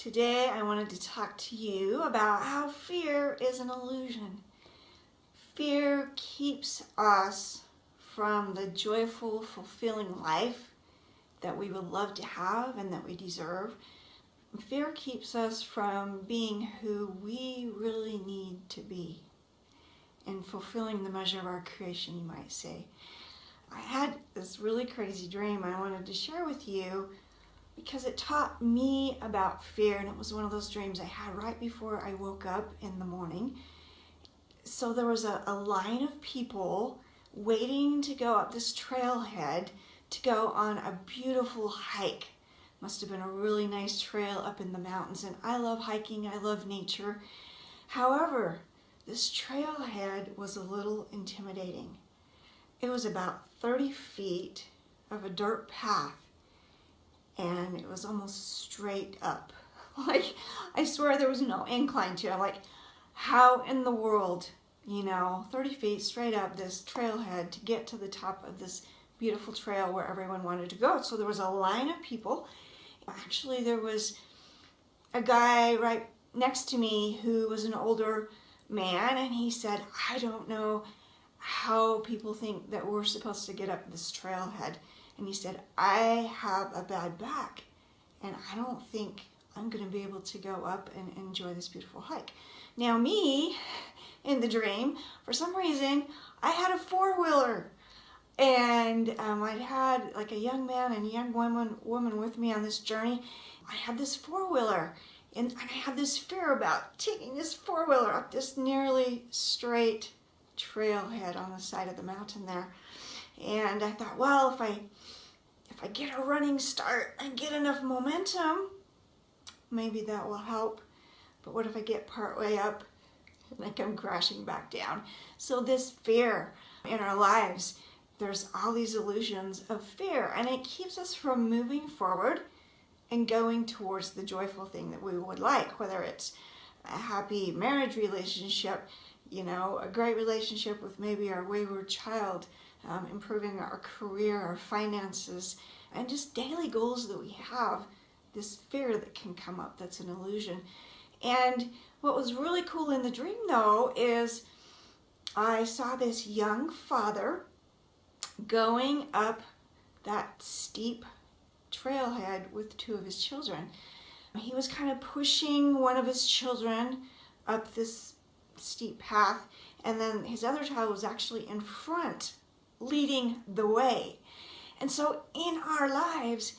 Today I wanted to talk to you about how fear is an illusion. Fear keeps us from the joyful, fulfilling life that we would love to have and that we deserve. Fear keeps us from being who we really need to be and fulfilling the measure of our creation, you might say. I had this really crazy dream I wanted to share with you because it taught me about fear, and it was one of those dreams I had right before I woke up in the morning. So there was a line of people waiting to go up this trailhead to go on a beautiful hike. Must have been a really nice trail up in the mountains, and I love hiking, I love nature. However, this trailhead was a little intimidating. It was about 30 feet of a dirt path, and it was almost straight up. Like, I swear there was no incline to it. I'm like, how in the world, 30 feet straight up this trailhead to get to the top of this beautiful trail where everyone wanted to go. So there was a line of people. Actually, there was a guy right next to me who was an older man, and he said, I don't know how people think that we're supposed to get up this trailhead. And he said, I have a bad back, and I don't think I'm going to be able to go up and enjoy this beautiful hike. Now me, in the dream, for some reason, I had a four-wheeler. And I'd had like a young man and a young woman with me on this journey. I had this four-wheeler, and I had this fear about taking this four-wheeler up this nearly straight trailhead on the side of the mountain there. And I thought, well, if I get a running start and get enough momentum, maybe that will help. But what if I get partway up and I come crashing back down? So this fear in our lives, there's all these illusions of fear, and it keeps us from moving forward and going towards the joyful thing that we would like, whether it's a happy marriage relationship, a great relationship with maybe our wayward child, improving our career, our finances, and just daily goals that we have. This fear that can come up, that's an illusion. And what was really cool in the dream, though, is I saw this young father going up that steep trailhead with two of his children. He was kind of pushing one of his children up this steep path, and then his other child was actually in front, leading the way. And so in our lives,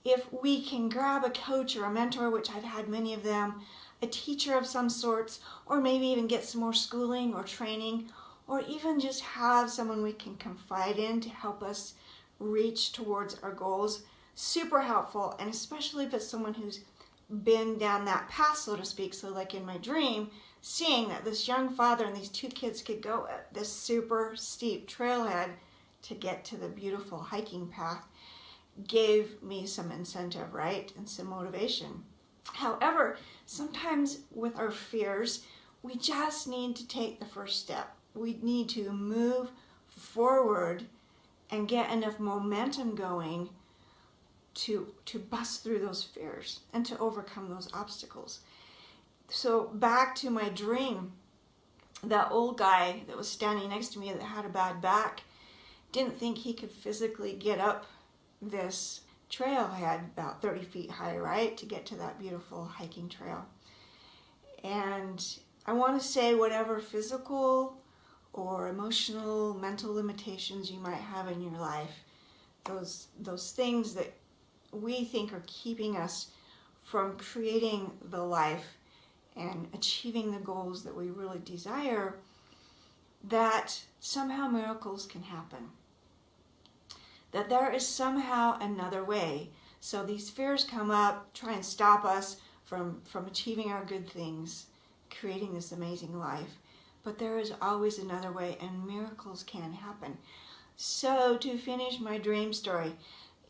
if we can grab a coach or a mentor, which I've had many of them, a teacher of some sorts, or maybe even get some more schooling or training, or even just have someone we can confide in to help us reach towards our goals, super helpful. And especially if it's someone who's been down that path, so to speak. So like in my dream, seeing that this young father and these two kids could go up this super steep trailhead to get to the beautiful hiking path gave me some incentive, right? And some motivation. However, sometimes with our fears, we just need to take the first step. We need to move forward and get enough momentum going to bust through those fears and to overcome those obstacles. So back to my dream, that old guy that was standing next to me that had a bad back didn't think he could physically get up this trailhead about 30 feet high, right, to get to that beautiful hiking trail. And I want to say whatever physical or emotional, mental limitations you might have in your life, those things that we think are keeping us from creating the life and achieving the goals that we really desire, that somehow miracles can happen. That there is somehow another way. So these fears come up, try and stop us from achieving our good things, creating this amazing life. But there is always another way, and miracles can happen. So to finish my dream story,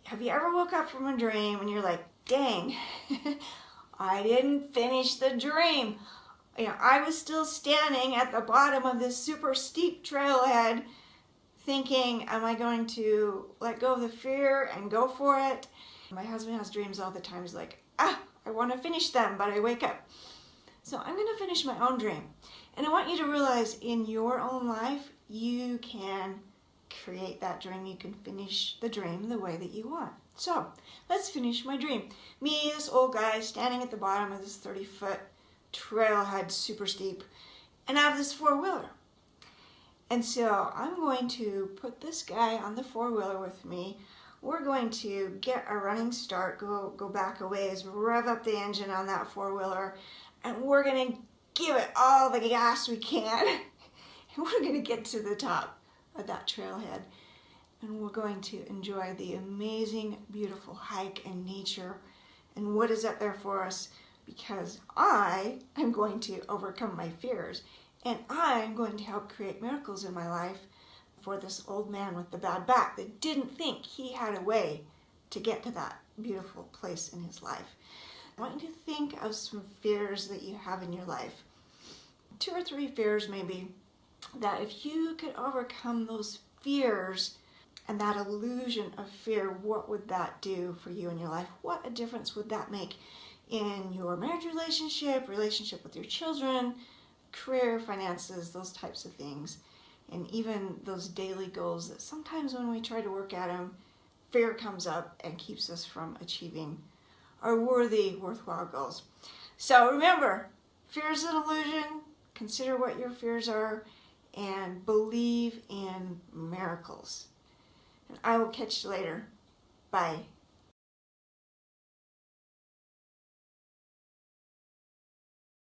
have you ever woke up from a dream and you're like, dang, I didn't finish the dream. I was still standing at the bottom of this super steep trailhead thinking, am I going to let go of the fear and go for it? My husband has dreams all the time. He's like, I want to finish them, but I wake up. So I'm going to finish my own dream. And I want you to realize in your own life, you can create that dream. You can finish the dream the way that you want. So let's finish my dream. Me, this old guy, standing at the bottom of this 30-foot trailhead, super steep, and I have this four-wheeler. And so I'm going to put this guy on the four-wheeler with me. We're going to get a running start, go back a ways, rev up the engine on that four-wheeler, and we're going to give it all the gas we can. And we're going to get to the top of that trailhead. And we're going to enjoy the amazing, beautiful hike and nature and what is up there for us, because I am going to overcome my fears, and I'm going to help create miracles in my life for this old man with the bad back that didn't think he had a way to get to that beautiful place in his life. I want you to think of some fears that you have in your life. 2 or 3 fears maybe, that if you could overcome those fears and that illusion of fear, what would that do for you in your life? What a difference would that make in your marriage relationship with your children, career, finances, those types of things, and even those daily goals that sometimes when we try to work at them, fear comes up and keeps us from achieving our worthwhile goals. So remember, fear is an illusion. Consider what your fears are and believe in miracles. And I will catch you later. Bye.